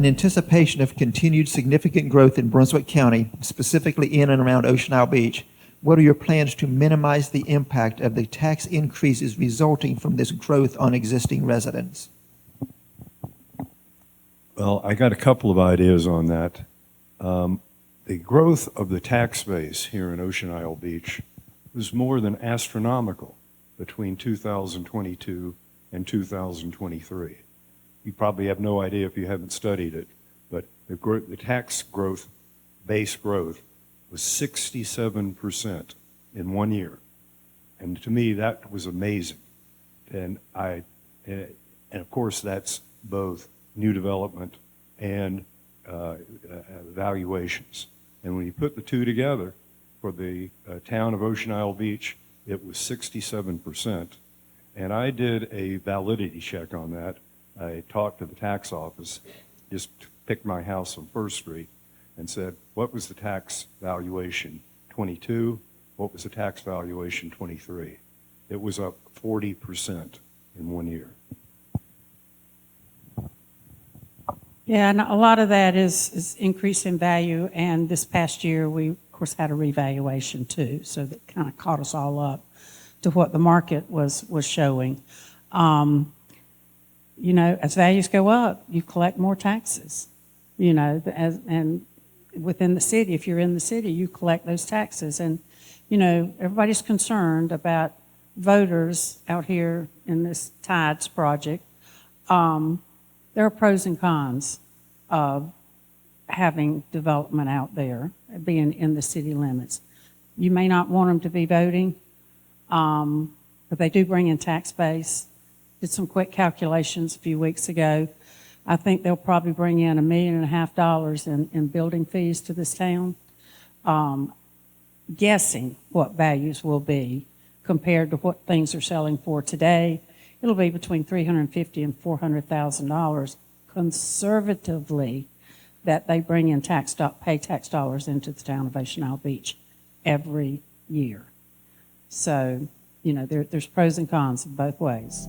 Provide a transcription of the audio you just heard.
in anticipation of continued significant growth in Brunswick County, specifically in and around Ocean Isle Beach, what are your plans to minimize the impact of the tax increases resulting from this growth on existing residents? Well, I got a couple of ideas on that. The growth of the tax base here in Ocean Isle Beach was more than astronomical between 2022 and 2023. You probably have no idea if you haven't studied it, but the tax growth, base growth, was 67% in 1 year. And to me, that was amazing. And of course, that's both new development and valuations. And when you put the two together, for the town of Ocean Isle Beach, it was 67%. And I did a validity check on that. I talked to the tax office, just picked my house on First Street, and said, what was the tax valuation 22? What was the tax valuation 23? It was up 40% in 1 year. Yeah, and a lot of that is increase in value, and this past year we, of course, had a revaluation too, so that kind of caught us all up to what the market was showing. You know, as values go up, you collect more taxes, you know, and within the city, if you're in the city, you collect those taxes. And, you know, everybody's concerned about voters out here in this Tides project. There are pros and cons of having development out there, being in the city limits. You may not want them to be voting, but they do bring in tax base. Did some quick calculations a few weeks ago. I think they'll probably bring in $1.5 million in building fees to this town. Guessing what values will be compared to what things are selling for today, it'll be between $350,000 and $400,000 conservatively that they bring in pay tax dollars into the town of Ocean Isle Beach every year. So, you know, there's pros and cons both ways.